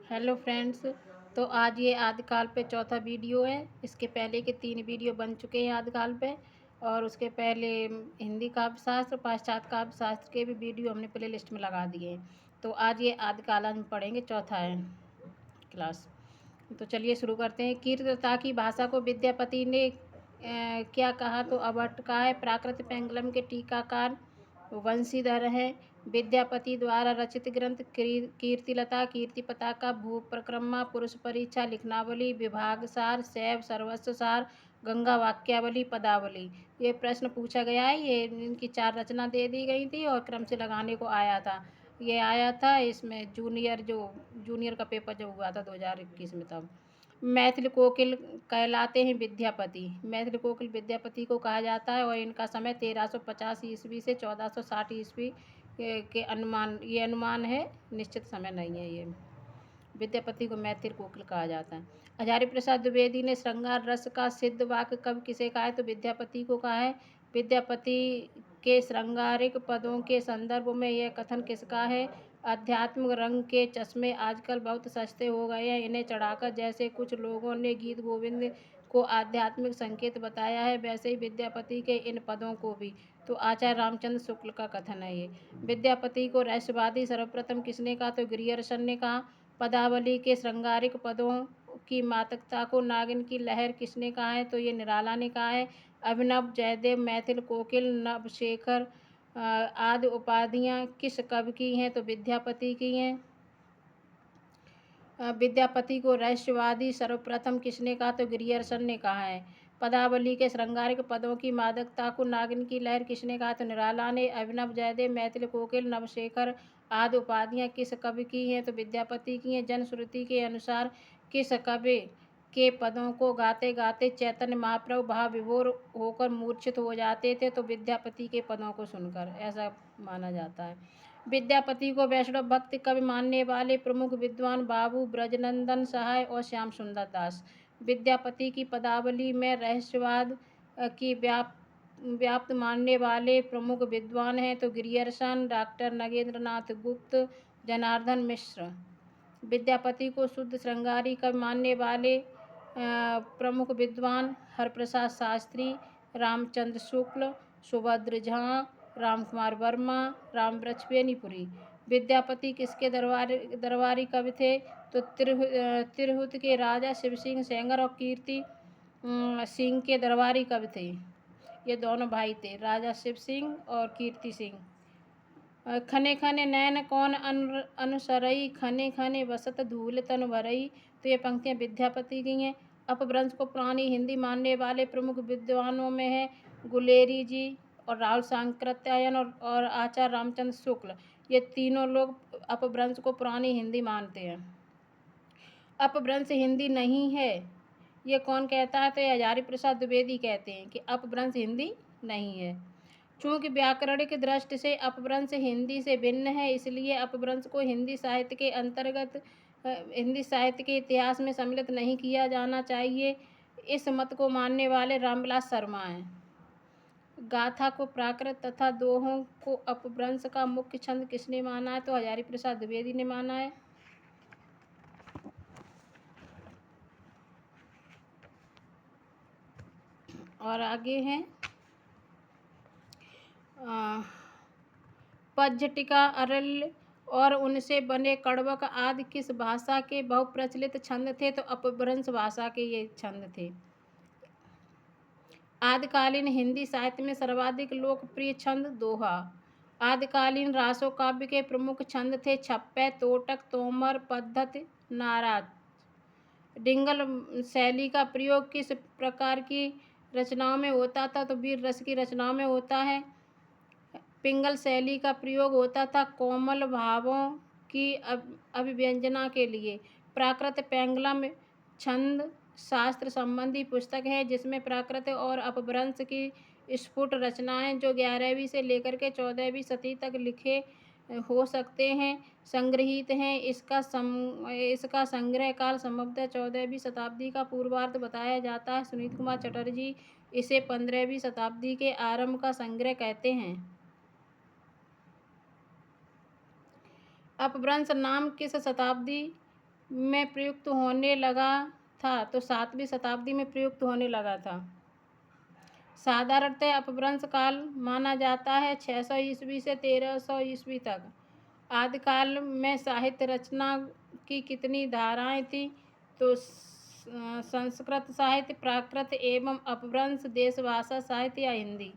Hello friends. तो आज ये आदिकाल पे चौथा वीडियो है। इसके पहले के 3 वीडियो बन चुके हैं आदिकाल पे, और उसके पहले हिंदी काव्यशास्त्र, पाश्चात्य काव्यशास्त्र के भी वीडियो हमने प्ले लिस्ट में लगा दिए हैं। तो आज ये आदिकाल हम पढ़ेंगे, चौथा है क्लास। तो चलिए शुरू करते हैं। कीर्तता की भाषा को विद्यापति ने क्या कहा, तो अभट्ट का है। प्राकृत पेंगलम के टीकाकार वंशीधर हैं। विद्यापति द्वारा रचित ग्रंथ कीर्तिलता, कीर्ति पताका, भू प्रक्रमा, पुरुष परीक्षा, लिखनावली, विभागसार, शैव सर्वस्व सार, गंगा वाक्यावली, पदावली। ये प्रश्न पूछा गया है। ये इनकी 4 रचना दे दी गई थी और क्रम से लगाने को आया था। ये आया था इसमें जूनियर का पेपर जो हुआ था 2021 में, तब। मैथिली कोकिल कहलाते हैं विद्यापति। मैथिली कोकिल विद्यापति को कहा जाता है और इनका समय 1350 ईस्वी से 1460 ईस्वी के अनुमान है, निश्चित समय नहीं है। ये विद्यापति को मैथिली कोकिल कहा जाता है। हजारी प्रसाद द्विवेदी ने श्रृंगार रस का सिद्ध वाक्य कब किसे कहा है, तो विद्यापति को कहा है। विद्यापति के श्रृंगारिक पदों के संदर्भ में यह कथन किसका है? आध्यात्मिक रंग के चश्मे आजकल बहुत सस्ते हो गए हैं, इन्हें चढ़ाकर जैसे कुछ लोगों ने गीत गोविंद को आध्यात्मिक संकेत बताया है, वैसे ही विद्यापति के इन पदों को भी। तो आचार्य रामचंद्र शुक्ल का कथन है ये। विद्यापति को रहस्यवादी सर्वप्रथम किसने कहा, तो ग्रियर्सन ने कहा। पदावली के श्रृंगारिक पदों की मादकता को नागिन की लहर किसने कहा है, तो ये निराला ने कहा है। अभिनव, जयदेव, मैथिल कोकिल, नवशेखर आदि उपाधियां किस कवि की हैं, तो विद्यापति की हैं। विद्यापति को रहस्यवादी सर्वप्रथम किसने कहा, तो ग्रियर्सन ने कहा है। पदावली के श्रृंगारिक पदों की मादकता को नागिन की लहर किसने कहा, तो निराला ने। अभिनव, जयदेव, मैथिल कोकिल, नवशेखर आदि उपाधियां किस कवि की हैं, तो विद्यापति की हैं। जनश्रुति के अनुसार किस कवि के पदों को गाते गाते चैतन्य महाप्रभु भाव विभोर होकर मूर्छित हो जाते थे, तो विद्यापति के पदों को सुनकर, ऐसा माना जाता है। विद्यापति को वैष्णव भक्ति कवि मानने वाले प्रमुख विद्वान बाबू ब्रजनंदन सहाय और श्याम सुंदर दास। विद्यापति की पदावली में रहस्यवाद की व्याप्त मानने वाले प्रमुख विद्वान हैं, तो ग्रियर्सन, डॉक्टर नगेंद्र नाथ गुप्त, जनार्दन मिश्र। विद्यापति को शुद्ध श्रृंगारी कवि मानने वाले प्रमुख विद्वान हरप्रसाद शास्त्री, रामचंद्र शुक्ल, सुभद्र झा, रामकुमार वर्मा, रामवृक्ष बेनीपुरी। विद्यापति किसके दरबारी कवि थे, तो तिरहुत के राजा शिव सिंह सेंगर और कीर्ति सिंह के दरबारी कवि थे। ये दोनों भाई थे, राजा शिव सिंह और कीर्ति सिंह। खने खने नैन कौन अनुसरई, खने खने वसत धूल तन भरई। तो ये पंक्तियाँ विद्यापति की हैं। अपभ्रंश को पुरानी हिंदी मानने वाले प्रमुख विद्वानों में है गुलेरी जी और राहुल सांकृत्यायन और आचार्य रामचंद्र शुक्ल। ये तीनों लोग अपभ्रंश को पुरानी हिंदी मानते हैं। अपभ्रंश हिंदी नहीं है, ये कौन कहता है, तो ये हजारी प्रसाद द्विवेदी कहते हैं कि अपभ्रंश हिंदी नहीं है। चूँकि व्याकरणिक दृष्टि से अपभ्रंश हिंदी से भिन्न है, इसलिए अपभ्रंश को हिंदी साहित्य के अंतर्गत हिंदी साहित्य के इतिहास में सम्मिलित नहीं किया जाना चाहिए। इस मत को मानने वाले रामविलास शर्मा हैं। गाथा को प्राकृत तथा दोहों को अपभ्रंश का मुख्य छंद किसने माना है, तो हजारी प्रसाद द्विवेदी ने माना है। और आगे हैं पज्झटिका, अरल्य और उनसे बने कड़वक आदि किस भाषा के बहुप्रचलित छंद थे, तो अपभ्रंश भाषा के ये छंद थे। आदिकालीन हिंदी साहित्य में सर्वाधिक लोकप्रिय छंद दोहा। आदिकालीन रासो काव्य के प्रमुख छंद थे छप्पे, तोटक, तोमर, पद्धति, नाराज। डिंगल शैली का प्रयोग किस प्रकार की रचनाओं में होता था, तो वीर रस की रचनाओं में होता है। पिंगल शैली का प्रयोग होता था कोमल भावों की अभिव्यंजना के लिए। प्राकृत पेंगलम छंद शास्त्र संबंधी पुस्तक है, जिसमें प्राकृत और अपभ्रंश की स्फुट रचनाएं जो 11वीं से लेकर के 14वीं सदी तक लिखे हो सकते हैं संग्रहित हैं। इसका संग्रह काल संभवतः 14वीं शताब्दी का पूर्वार्ध बताया जाता है। सुनीत कुमार चटर्जी इसे 15वीं शताब्दी के आरंभ का संग्रह कहते हैं। अपभ्रंश नाम किस शताब्दी में प्रयुक्त होने लगा था तो 7वीं शताब्दी में प्रयुक्त होने लगा था। साधारणतः अपभ्रंश काल माना जाता है 600 ईस्वी से 1300 ईस्वी तक। आदिकाल में साहित्य रचना की कितनी धाराएं थी? तो संस्कृत साहित्य, प्राकृत एवं अपभ्रंश, देशभाषा साहित्य या हिंदी।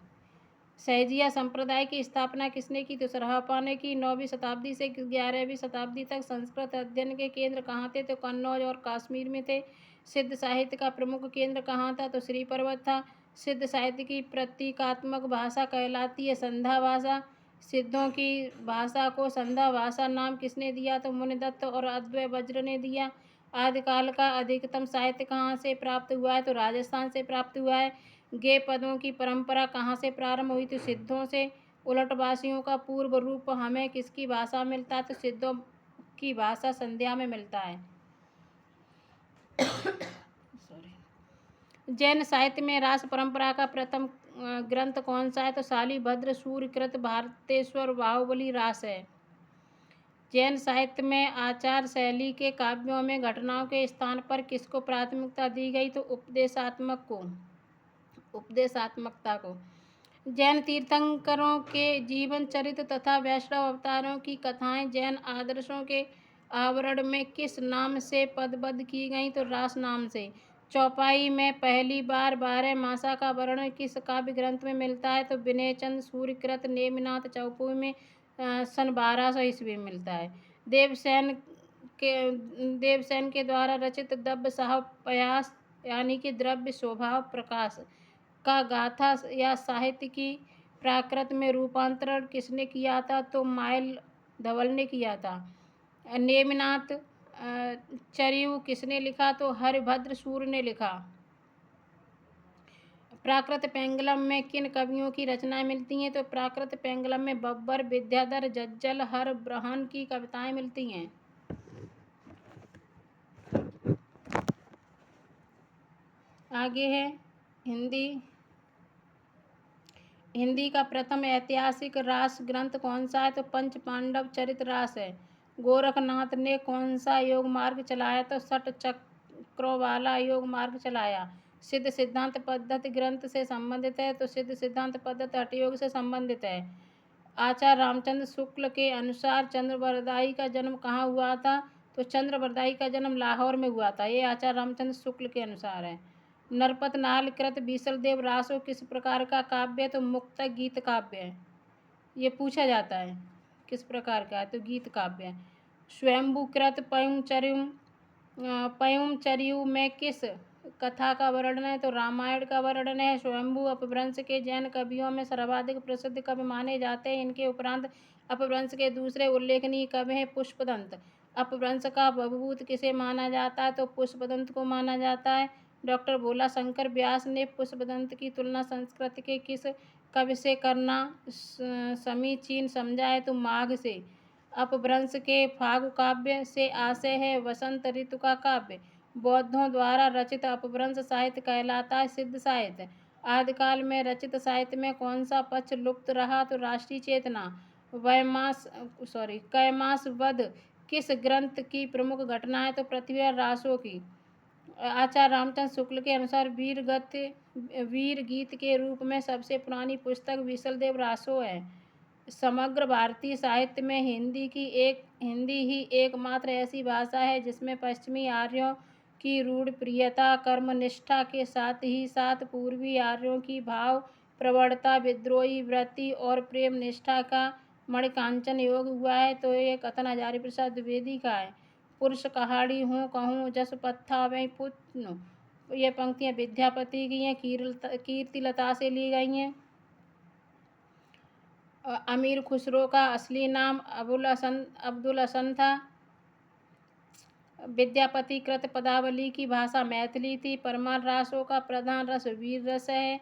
सहजिया संप्रदाय की स्थापना किसने की? तो सरहपा ने की। 9वीं शताब्दी से 11वीं शताब्दी तक संस्कृत अध्ययन के केंद्र कहाँ थे? तो कन्नौज और कश्मीर में थे। सिद्ध साहित्य का प्रमुख केंद्र कहाँ था? तो श्री पर्वत था। सिद्ध साहित्य की प्रतीकात्मक भाषा कहलाती है संध्या भाषा। सिद्धों की भाषा को संध्या भाषा नाम किसने दिया? तो मुनिदत्त और अद्वैय वज्र ने दिया। आदिकाल का अधिकतम साहित्य कहाँ से प्राप्त हुआ है? तो राजस्थान से प्राप्त हुआ है। गे पदों की परंपरा कहाँ से प्रारंभ हुई? तो सिद्धों से। उलटवासियों का पूर्व रूप हमें किसकी भाषा मिलता है? तो सिद्धों की भाषा संध्या में मिलता है। जैन साहित्य में रास परंपरा का प्रथम ग्रंथ कौन सा है? तो शालिभद्र सूर्यकृत भारतेश्वर बाहुबली रास है। जैन साहित्य में आचार शैली के काव्यों में घटनाओं के स्थान पर किसको प्राथमिकता दी गई? तो उपदेशात्मकता को। जैन तीर्थंकरों के जीवन चरित्र तथा वैष्णव अवतारों की कथाएं जैन आदर्शों के आवरण में किस नाम से पदबद्ध की गईं? तो रास नाम से। चौपाई में पहली बार 12 मासा का वर्णन किस काव्य ग्रंथ में मिलता है? तो विनय चंद सूर्यकृत नेमिनाथ चौपाई में सन 1200 ईस्वी में मिलता है। देवसेन के द्वारा रचित दब्ब साहब प्रयास यानी कि द्रव्य स्वभाव प्रकाश का गाथा या साहित्य की प्राकृत में रूपांतरण किसने किया था? तो माइल धवल ने किया था। नेमिनाथ चरियु किसने लिखा? तो हरिभद्र सूर्य ने लिखा। प्राकृत पेंगलम में किन कवियों की रचनाएं मिलती हैं? तो प्राकृत पेंगलम में बब्बर, विद्याधर, जज्जल, हर ब्रह्मन की कविताएं मिलती हैं। आगे है हिंदी का प्रथम ऐतिहासिक रास ग्रंथ कौन सा है? तो पंच पांडव चरित रास है। गोरखनाथ ने कौन सा योग मार्ग चलाया? तो षट चक्रों वाला योग मार्ग चलाया। सिद्ध सिद्धांत पद्धति ग्रंथ से संबंधित है। तो सिद्ध सिद्धांत पद्धति हठयोग से संबंधित है। आचार्य रामचंद्र शुक्ल के अनुसार चंद्रवरदाई का जन्म कहाँ हुआ था? तो चंद्रवरदाई का जन्म लाहौर में हुआ था। ये आचार्य रामचंद्र शुक्ल के अनुसार है। नरपत नाल कृत बीसलदेव रासो किस प्रकार का काव्य है? तो मुक्त गीत काव्य है। ये पूछा जाता है किस प्रकार का है? तो गीत काव्य है। स्वयंभूकृत पयुमचर्यु में किस कथा का वर्णन है? तो रामायण का वर्णन है। स्वयंभू अपभ्रंश के जैन कवियों में सर्वाधिक प्रसिद्ध कवि माने जाते हैं। इनके उपरांत अपभ्रंश के दूसरे उल्लेखनीय कवि हैं पुष्पदंत। अपभ्रंश का भवभूत किसे माना जाता है? तो पुष्पदंत को माना जाता है। डॉक्टर भोला शंकर व्यास ने पुष्पदंत की तुलना संस्कृत के किस कवि से करना समीचीन समझा है? तो माघ से। अपभ्रंश के फागु काव्य से आशय है वसंत ऋतु का काव्य। बौद्धों द्वारा रचित अपभ्रंश साहित्य कहलाता है सिद्ध साहित्य। आदिकाल में रचित साहित्य में कौन सा पक्ष लुप्त रहा? तो राष्ट्रीय चेतना। कैमास वध किस ग्रंथ की प्रमुख घटना है? तो पृथ्वी रासो की। आचार्य रामचंद्र शुक्ल के अनुसार वीर गीत के रूप में सबसे पुरानी पुस्तक विशलदेव रासो है। समग्र भारतीय साहित्य में हिंदी ही एकमात्र ऐसी भाषा है जिसमें पश्चिमी आर्यों की रूढ़ प्रियता, कर्मनिष्ठा के साथ ही साथ पूर्वी आर्यों की भाव प्रवणता, विद्रोही वृत्ति और प्रेम निष्ठा का मणिकांचन योग हुआ है। तो ये कथन हजारी प्रसाद द्विवेदी का है। पुरुष कहाड़ी हूँ कहूँ जस पत्था वहीं पुत्न। ये पंक्तियाँ विद्यापति की हैं, कीर्तिलता से ली गई हैं। अमीर खुसरो का असली नाम अब्दुल हसन था। विद्यापति कृत पदावली की भाषा मैथिली थी। परमार रासों का प्रधान रस वीर रस है।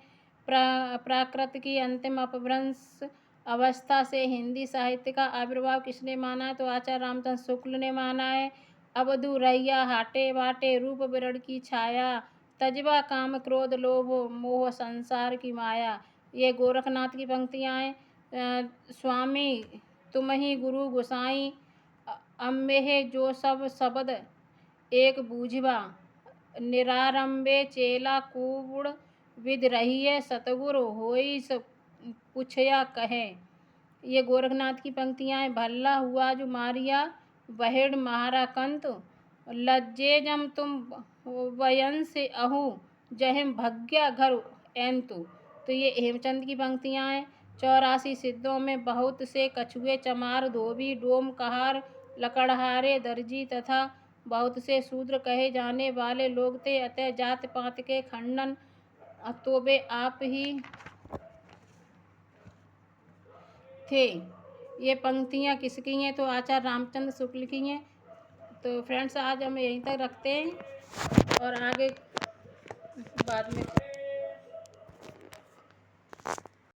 प्राकृत की अंतिम अपभ्रंश अवस्था से हिंदी साहित्य का आविर्भाव किसने माना है? तो आचार्य रामचंद्र शुक्ल ने माना है। अवधू रैया हाटे बाटे रूप विरण की छाया, तजबा काम क्रोध लोभ मोह संसार की माया। ये गोरखनाथ की पंक्तियाँ हैं। स्वामी तुम ही गुरु गोसाई, अम्मेह जो सब शब्द एक बूझबा निरारंभे चेला कूबड़ विद रहिए सतगुरु होई पुछया कहे। ये गोरखनाथ की पंक्तियाँ हैं। भल्ला हुआ जो मारिया बहेड़ महारा कंत लज्जे जम तुम वयन से अहू जहिम भग्या घर एंतु। तो ये हेमचंद की पंक्तियाँ हैं। 84 सिद्धों में बहुत से कछुए चमार धोबी डोम कहार लकड़हारे दर्जी तथा बहुत से शूद्र कहे जाने वाले लोग थे। अतः जात पात के खंडन तो वे आप ही थे। ये पंक्तियाँ किसकी हैं? तो आचार्य रामचंद्र शुक्ल की हैं। तो फ्रेंड्स आज हम यहीं तक रखते हैं और आगे बाद में